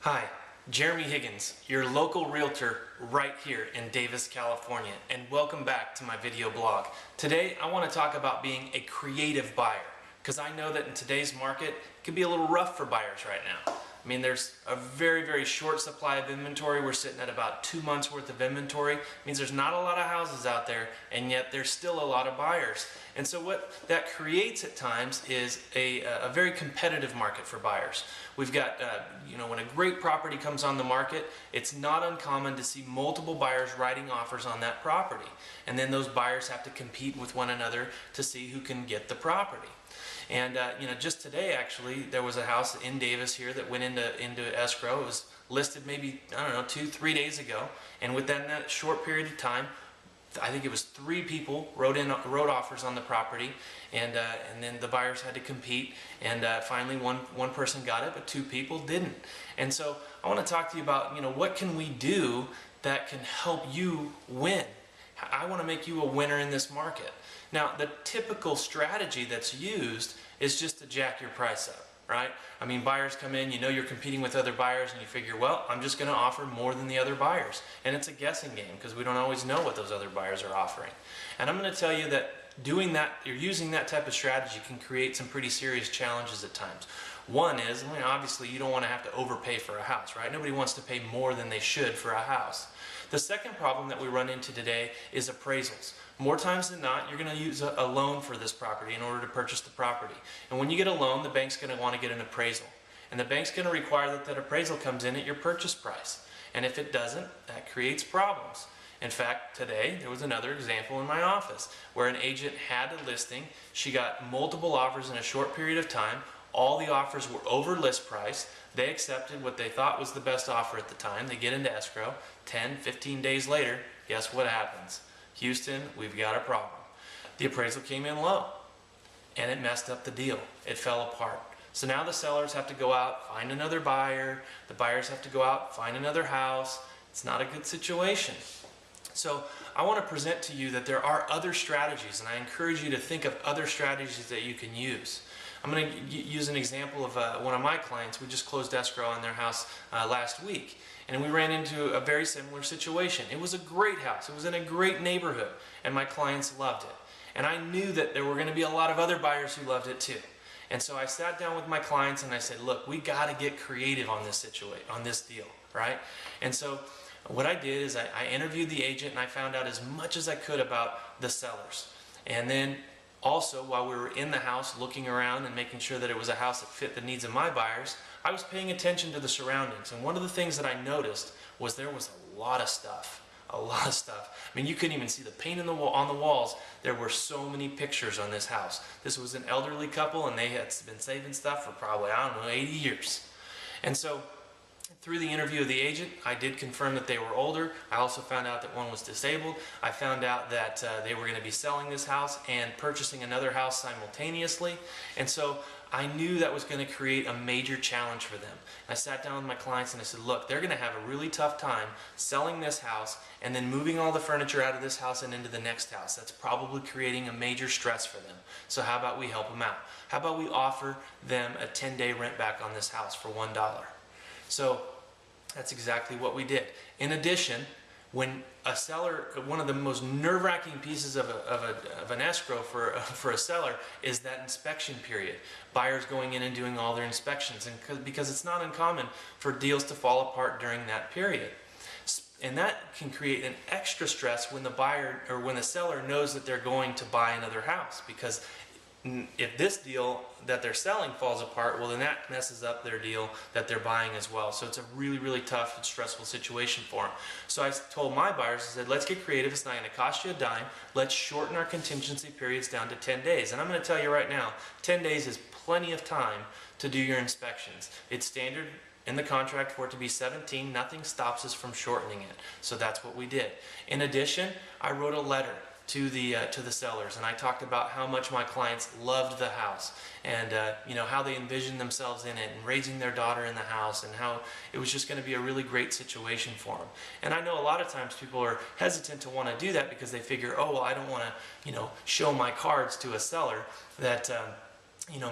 Hi, Jeremy Higgins, your local realtor right here in Davis, California, and welcome back to my video blog. Today I want to talk about being a creative buyer, because I know that in today's market it can be a little rough for buyers right now. I mean, there's a very short supply of inventory. We're sitting at about 2 months worth of inventory. It means there's not a lot of houses out there, and yet there's still a lot of buyers. And so what that creates at times is a very competitive market for buyers. We've got, when a great property comes on the market, it's not uncommon to see multiple buyers writing offers on that property. And then those buyers have to compete with one another to see who can get the property. And just today, actually, there was a house in Davis here that went into escrow. It was listed maybe, I don't know, 2-3 days ago. And within that short period of time, I think it was 3 people wrote offers on the property, and then the buyers had to compete. And finally, one person got it, but 2 people didn't. And so I want to talk to you about, what can we do that can help you win? I want to make you a winner in this market. Now, the typical strategy that's used is just to jack your price up, right? I mean, buyers come in, you're competing with other buyers, and you figure, well, I'm just going to offer more than the other buyers. And it's a guessing game because we don't always know what those other buyers are offering. And I'm going to tell you that doing that, or using that type of strategy, can create some pretty serious challenges at times. One is, obviously, you don't want to have to overpay for a house, right? Nobody wants to pay more than they should for a house. The second problem that we run into today is appraisals. More times than not, you're going to use a loan for this property in order to purchase the property. And when you get a loan, the bank's going to want to get an appraisal. And the bank's going to require that appraisal comes in at your purchase price. And if it doesn't, that creates problems. In fact, today there was another example in my office where an agent had a listing. She got multiple offers in a short period of time. All the offers were over list price. They accepted what they thought was the best offer at the time. They get into escrow. 10-15 days later, guess what happens? Houston, we've got a problem. The appraisal came in low, and it messed up the deal. It fell apart. So now the sellers have to go out, find another buyer. The buyers have to go out, find another house. It's not a good situation. So I want to present to you that there are other strategies, and I encourage you to think of other strategies that you can use. I'm going to use an example of one of my clients. We just closed escrow on their house last week, and we ran into a very similar situation. It was a great house. It was in a great neighborhood, and my clients loved it. And I knew that there were going to be a lot of other buyers who loved it too. And so I sat down with my clients and I said, look, we got to get creative on this situation, on this deal, right? And so what I did is I interviewed the agent, and I found out as much as I could about the sellers. And then also, while we were in the house looking around and making sure that it was a house that fit the needs of my buyers, I was paying attention to the surroundings. And one of the things that I noticed was there was a lot of stuff. A lot of stuff. I mean, you couldn't even see the paint on the walls. There were so many pictures on this house. This was an elderly couple, and they had been saving stuff for probably, 80 years. And so through the interview of the agent, I did confirm that they were older. I also found out that one was disabled. I found out that they were going to be selling this house and purchasing another house simultaneously. And so I knew that was going to create a major challenge for them. I sat down with my clients and I said, look, they're going to have a really tough time selling this house and then moving all the furniture out of this house and into the next house. That's probably creating a major stress for them. So how about we help them out? How about we offer them a 10-day rent back on this house for $1? So that's exactly what we did. In addition, when a seller, one of the most nerve-wracking pieces of an escrow for a seller is that inspection period. Buyers going in and doing all their inspections, and because it's not uncommon for deals to fall apart during that period. And that can create an extra stress when the buyer or when the seller knows that they're going to buy another house, because if this deal that they're selling falls apart, well, then that messes up their deal that they're buying as well. So it's a really tough and stressful situation for them. So I told my buyers, I said, let's get creative. It's not going to cost you a dime. Let's shorten our contingency periods down to 10 days. And I'm going to tell you right now, 10 days is plenty of time to do your inspections. It's standard in the contract for it to be 17. Nothing stops us from shortening it. So that's what we did. In addition, I wrote a letter to the sellers, and I talked about how much my clients loved the house, and how they envisioned themselves in it, and raising their daughter in the house, and how it was just going to be a really great situation for them. And I know a lot of times people are hesitant to want to do that because they figure, oh well, I don't want to show my cards to a seller that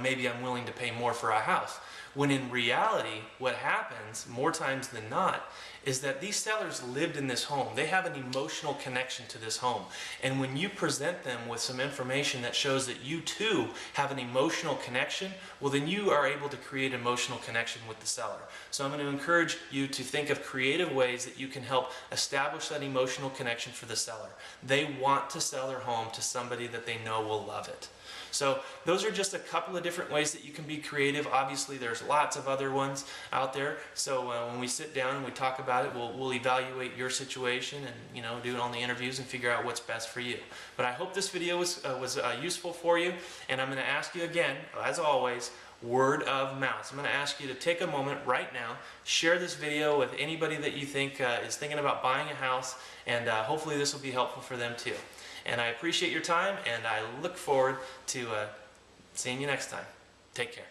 maybe I'm willing to pay more for a house. When in reality, what happens more times than not is that these sellers lived in this home. They have an emotional connection to this home. And when you present them with some information that shows that you too have an emotional connection, well, then you are able to create emotional connection with the seller. So I'm going to encourage you to think of creative ways that you can help establish that emotional connection for the seller. They want to sell their home to somebody that they know will love it. So those are just a couple of different ways that you can be creative. Obviously, there's lots of other ones out there. So when we sit down and we talk about it, we'll evaluate your situation and do it on the interviews and figure out what's best for you. But I hope this video was useful for you. And I'm going to ask you again, as always, word of mouth. So I'm going to ask you to take a moment right now, share this video with anybody that you think is thinking about buying a house, and hopefully this will be helpful for them too. And I appreciate your time, and I look forward to seeing you next time. Take care.